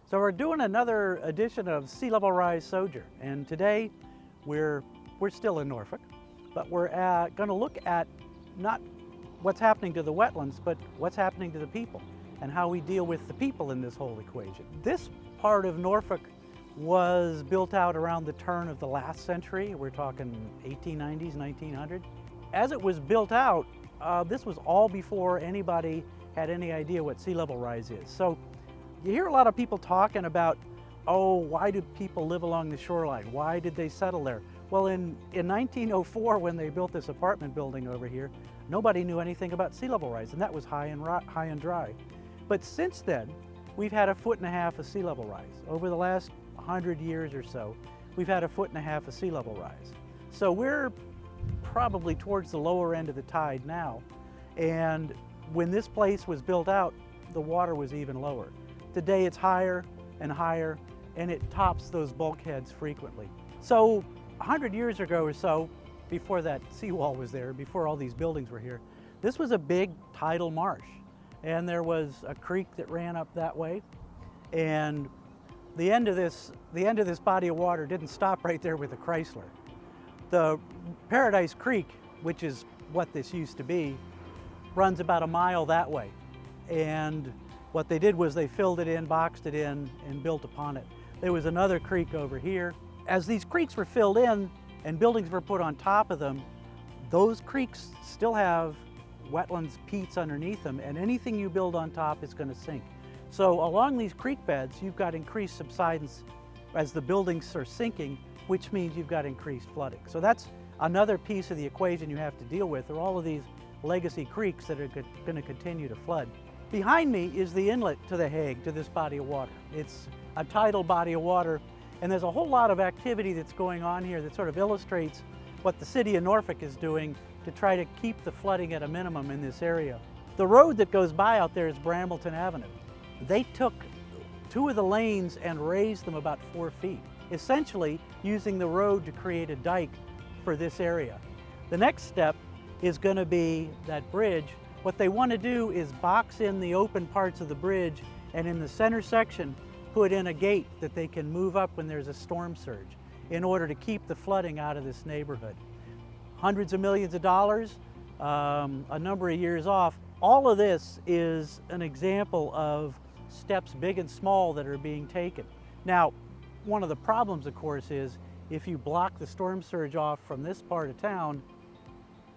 So we're doing another edition of Sea Level Rise Sojourn, and today we're still in Norfolk, but we're going to look at not what's happening to the wetlands, but what's happening to the people and how we deal with the people in this whole equation. This part of Norfolk was built out around the turn of the last century. We're talking 1890s, 1900. As it was built out, this was all before anybody had any idea what sea level rise is. So you hear a lot of people talking about, oh, why do people live along the shoreline? Why did they settle there? Well, in 1904, when they built this apartment building over here, nobody knew anything about sea level rise, and that was high and dry. But since then, we've had 1.5 feet of sea level rise. Over the last 100 years or so, we've had 1.5 feet of sea level rise. So we're probably towards the lower end of the tide now. And when this place was built out, the water was even lower. Today it's higher and higher, and it tops those bulkheads frequently. So 100 years ago or so, before that seawall was there, before all these buildings were here, this was a big tidal marsh. And there was a creek that ran up that way. And the end of this body of water didn't stop right there with the Chrysler. The Paradise Creek, which is what this used to be, runs about a mile that way. And what they did was they filled it in, boxed it in, and built upon it. There was another creek over here. As these creeks were filled in and buildings were put on top of them, those creeks still have wetlands peats underneath them, and anything you build on top is going to sink. So along these creek beds, you've got increased subsidence as the buildings are sinking, which means you've got increased flooding. So that's another piece of the equation you have to deal with, are all of these legacy creeks that are going to continue to flood. Behind me is the inlet to the Hague, to this body of water. It's a tidal body of water, and there's a whole lot of activity that's going on here that sort of illustrates what the city of Norfolk is doing to try to keep the flooding at a minimum in this area. The road that goes by out there is Brambleton Avenue. They took 2 of the lanes and raised them about 4 feet, essentially using the road to create a dike for this area. The next step is going to be that bridge. What they want to do is box in the open parts of the bridge, and in the center section put in a gate that they can move up when there's a storm surge in order to keep the flooding out of this neighborhood. Hundreds of millions of dollars, a number of years off. All of this is an example of steps big and small that are being taken. Now, one of the problems, of course, is if you block the storm surge off from this part of town,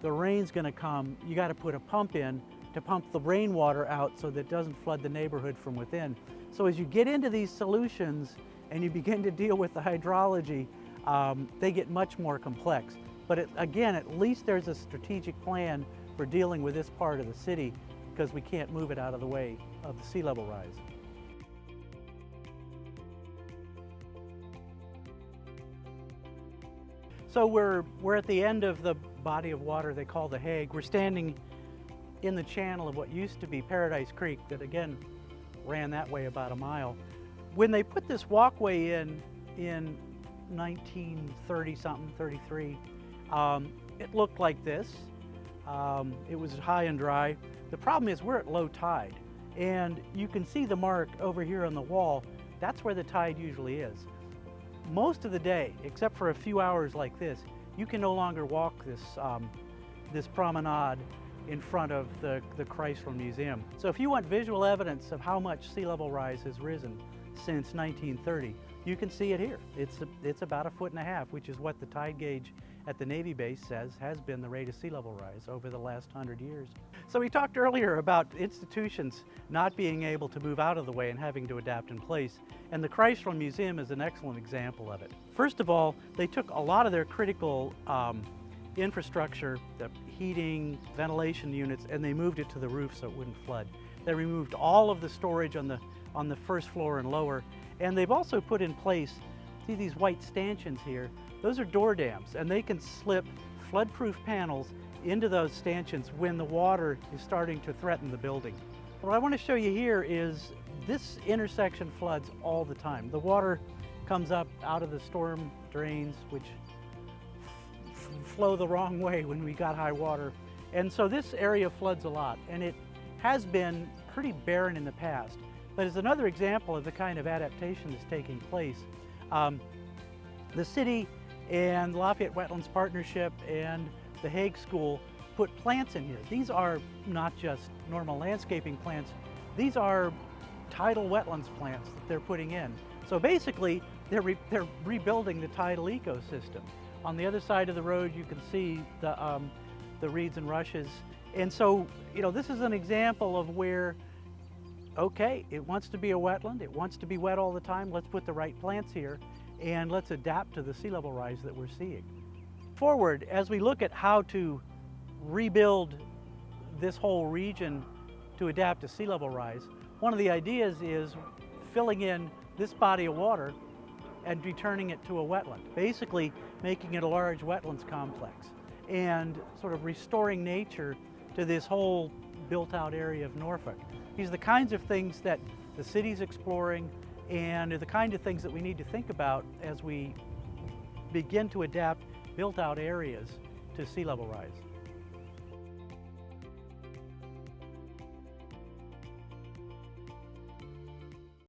the rain's going to come. You got to put a pump in to pump the rainwater out so that it doesn't flood the neighborhood from within. So as you get into these solutions and you begin to deal with the hydrology, they get much more complex. But again, at least there's a strategic plan for dealing with this part of the city, because we can't move it out of the way of the sea level rise. So we're at the end of the body of water they call the Hague. We're standing in the channel of what used to be Paradise Creek that again ran that way about a mile. When they put this walkway in 1930 something, 33, it looked like this. It was high and dry. The problem is we're at low tide, and you can see the mark over here on the wall. That's where the tide usually is. Most of the day, except for a few hours like this, you can no longer walk this promenade in front of the Chrysler Museum. So if you want visual evidence of how much sea level rise has risen since 1930, you can see it here. It's about 1.5 feet, which is what the tide gauge at the Navy base says has been the rate of sea level rise over the last 100 years. So we talked earlier about institutions not being able to move out of the way and having to adapt in place, and the Chrysler Museum is an excellent example of it. First of all, they took a lot of their critical infrastructure, the heating, ventilation units, and they moved it to the roof so it wouldn't flood. They removed all of the storage on the first floor and lower, and they've also put in place, see these white stanchions here? Those are door dams, and they can slip flood-proof panels into those stanchions when the water is starting to threaten the building. What I want to show you here is this intersection floods all the time. The water comes up out of the storm drains, which flow the wrong way when we got high water. And so this area floods a lot, and it has been pretty barren in the past. but as another example of the kind of adaptation that's taking place. The city and Lafayette Wetlands Partnership and the Hague School put plants in here. These are not just normal landscaping plants, these are tidal wetlands plants that they're putting in. So basically, they're rebuilding the tidal ecosystem. On the other side of the road, you can see the reeds and rushes. And so, you know, this is an example of where, okay, it wants to be a wetland, it wants to be wet all the time, let's put the right plants here, and let's adapt to the sea level rise that we're seeing. Forward, as we look at how to rebuild this whole region to adapt to sea level rise, one of the ideas is filling in this body of water and returning it to a wetland, basically making it a large wetlands complex and sort of restoring nature to this whole built-out area of Norfolk. These are the kinds of things that the city's exploring and are the kind of things that we need to think about as we begin to adapt built-out areas to sea level rise.